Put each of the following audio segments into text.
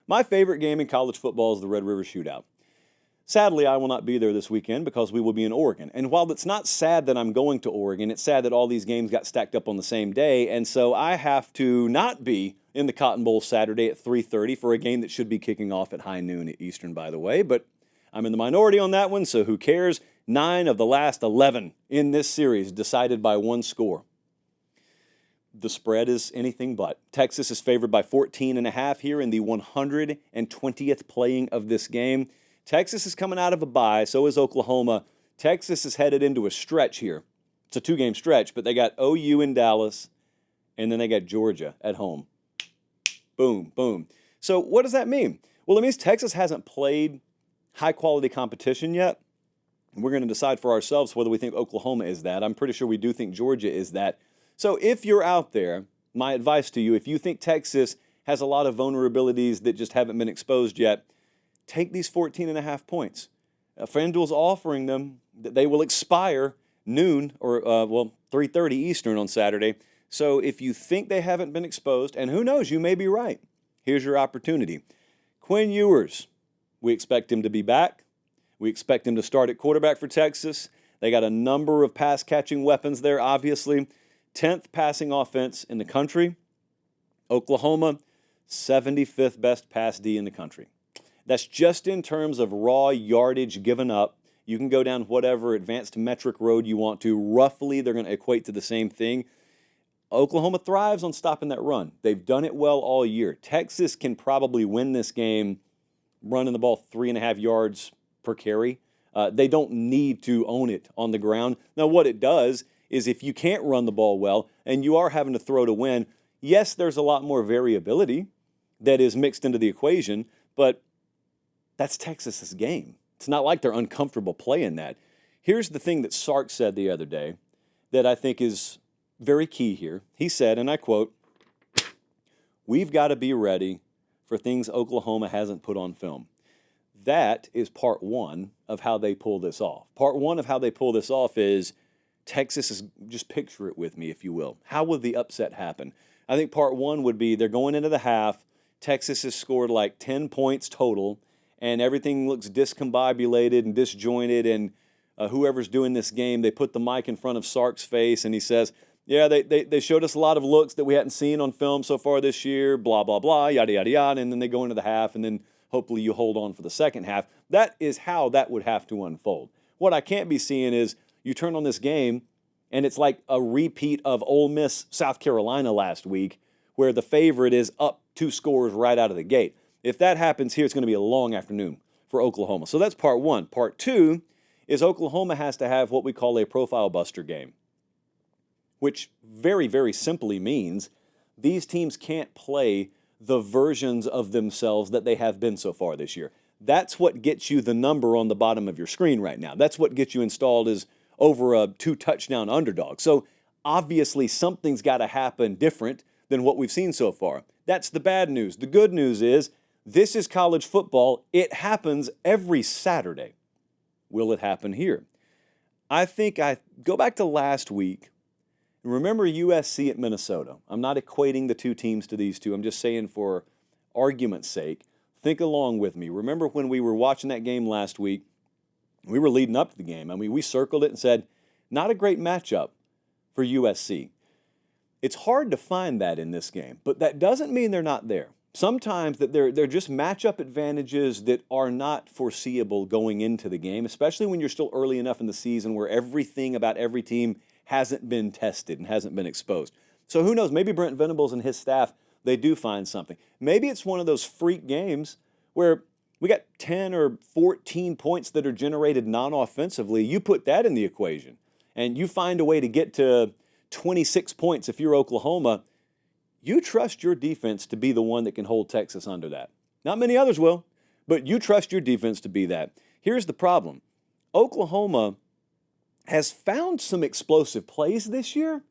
My favorite game in college football is the Red River Shootout. Sadly, I will not be there this weekend because we will be in Oregon. And while it's not sad that I'm going to Oregon, it's sad that all these games got stacked up on the same day. And so I have to not be in the Cotton Bowl Saturday at 3:30 for a game that should be kicking off at high noon at Eastern, by the way. But I'm in the minority on that one, so who cares? 9 of the last 11 in this series decided by one score. The spread is anything but. Texas is favored by 14.5 here in the 120th playing of this game. Texas is coming out of a bye, so is Oklahoma. Texas is headed into a stretch here. It's a 2-game stretch, but they got OU in Dallas, and then they got Georgia at home. Boom, boom. So what does that mean? Well, it means Texas hasn't played high-quality competition yet. And we're going to decide for ourselves whether we think Oklahoma is that. I'm pretty sure we do think Georgia is that. So if you're out there, my advice to you, if you think Texas has a lot of vulnerabilities that just haven't been exposed yet, take these 14.5 points. FanDuel's offering them. They will expire noon or, 3:30 Eastern on Saturday. So if you think they haven't been exposed, and who knows, you may be right, here's your opportunity. Quinn Ewers, we expect him to be back. We expect him to start at quarterback for Texas. They got a number of pass-catching weapons there, obviously. 10th passing offense in the country. Oklahoma, 75th best pass D in the country. That's just in terms of raw yardage given up. You can go down whatever advanced metric road you want to. Roughly, they're going to equate to the same thing. Oklahoma thrives on stopping that run. They've done it well all year. Texas can probably win this game running the ball 3.5 yards per carry. They don't need to own it on the ground. Now, what it does is if you can't run the ball well and you are having to throw to win, yes, there's a lot more variability that is mixed into the equation, but that's Texas's game. It's not like they're uncomfortable playing that. Here's the thing that Sark said the other day that I think is very key here. He said, and I quote, "We've got to be ready for things Oklahoma hasn't put on film." That is part one of how they pull this off. Part one of how they pull this off is Texas is, just picture it with me, if you will. How would the upset happen? I think part one would be they're going into the half. Texas has scored like 10 points total, and everything looks discombobulated and disjointed, and whoever's doing this game, they put the mic in front of Sark's face, and he says, yeah, they showed us a lot of looks that we hadn't seen on film so far this year, blah, blah, blah, yada, yada, yada, and then they go into the half, and then hopefully you hold on for the second half. That is how that would have to unfold. What I can't be seeing is you turn on this game, and it's like a repeat of Ole Miss, South Carolina last week, where the favorite is up 2 scores right out of the gate. If that happens here, it's going to be a long afternoon for Oklahoma. So that's part one. Part two is Oklahoma has to have what we call a profile buster game, which very, very simply means these teams can't play the versions of themselves that they have been so far this year. That's what gets you the number on the bottom of your screen right now. That's what gets you installed as over a 2-touchdown underdog. So obviously something's got to happen different than what we've seen so far. That's the bad news. The good news is this is college football. It happens every Saturday. Will it happen here? I think I go back to last week. Remember USC at Minnesota. I'm not equating the two teams to these two. I'm just saying for argument's sake, think along with me. Remember when we were watching that game last week, we were leading up to the game. I mean, we circled it and said, not a great matchup for USC. It's hard to find that in this game, but that doesn't mean they're not there. Sometimes that they're just matchup advantages that are not foreseeable going into the game, especially when you're still early enough in the season where everything about every team hasn't been tested and hasn't been exposed. So who knows, maybe Brent Venables and his staff, they do find something. Maybe it's one of those freak games where we got 10 or 14 points that are generated non-offensively. You put that in the equation, and you find a way to get to 26 points if you're Oklahoma. You trust your defense to be the one that can hold Texas under that. Not many others will, but you trust your defense to be that. Here's the problem. Oklahoma has found some explosive plays this year,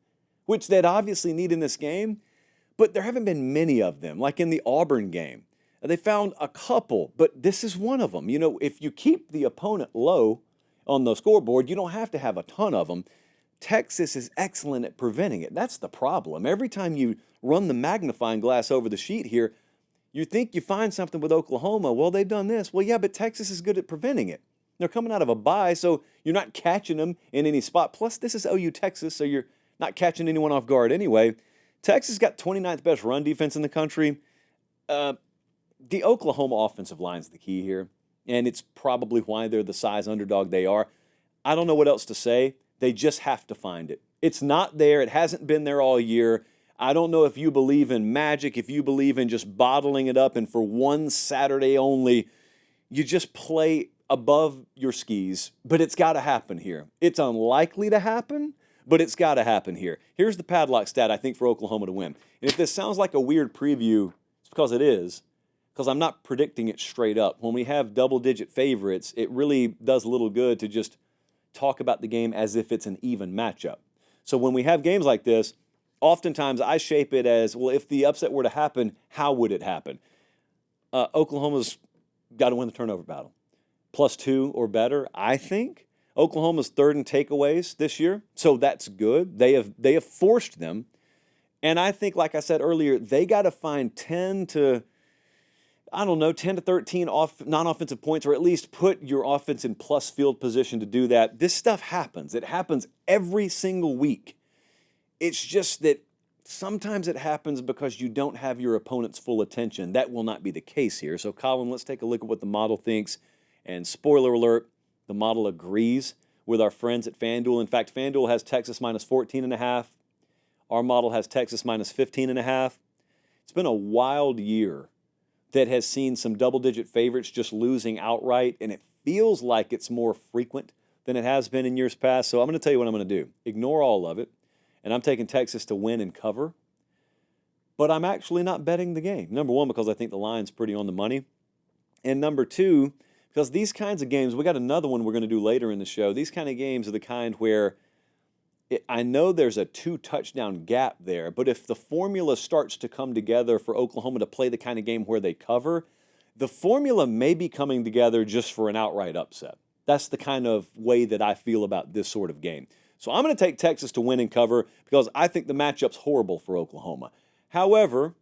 which they'd obviously need in this game, but there haven't been many of them, like in the Auburn game. They found a couple, but this is one of them. You know, if you keep the opponent low on the scoreboard, you don't have to have a ton of them. Texas is excellent at preventing it. That's the problem. Every time you run the magnifying glass over the sheet here, You think you find something with Oklahoma. Well, they've done this. Well, yeah, but Texas is good at preventing it. They're coming out of a bye, so you're not catching them in any spot. Plus, this is OU Texas, so you're not catching anyone off guard anyway. Texas got 29th best run defense in the country. The Oklahoma offensive line is the key here, and it's probably why they're the size underdog they are. I don't know what else to say. They just have to find it. It's not there. It hasn't been there all year. I don't know if you believe in magic, if you believe in just bottling it up, and for one Saturday only, you just play above your skis, but it's got to happen here. It's unlikely to happen, but it's got to happen here. Here's the padlock stat, I think, for Oklahoma to win. And if this sounds like a weird preview, it's because it is, because I'm not predicting it straight up. When we have double-digit favorites, it really does little good to just talk about the game as if it's an even matchup. So when we have games like this, oftentimes I shape it as, well, if the upset were to happen, how would it happen? Oklahoma's got to win the turnover battle. +2 or better, I think. Oklahoma's third in takeaways this year, so that's good. They have forced them. And I think, like I said earlier, they got to find 10 to 13 non-offensive points, or at least put your offense in plus field position to do that. This stuff happens. It happens every single week. It's just that sometimes it happens because you don't have your opponent's full attention. That will not be the case here. So, Colin, let's take a look at what the model thinks. And spoiler alert, the model agrees with our friends at FanDuel. In fact, FanDuel has Texas minus 14.5. Our model has Texas minus 15.5. It's been a wild year that has seen some double-digit favorites just losing outright, and it feels like it's more frequent than it has been in years past. So I'm going to tell you what I'm going to do. Ignore all of it, and I'm taking Texas to win and cover. But I'm actually not betting the game. Number one, because I think the line's pretty on the money. And number two, because these kinds of games, we got another one we're going to do later in the show. These kind of games are the kind where I know there's a 2-touchdown gap there, but if the formula starts to come together for Oklahoma to play the kind of game where they cover, the formula may be coming together just for an outright upset. That's the kind of way that I feel about this sort of game. So I'm going to take Texas to win and cover because I think the matchup's horrible for Oklahoma. However,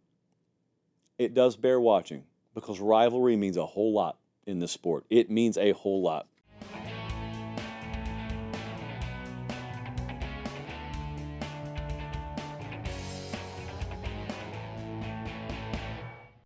it does bear watching because rivalry means a whole lot in this sport. It means a whole lot.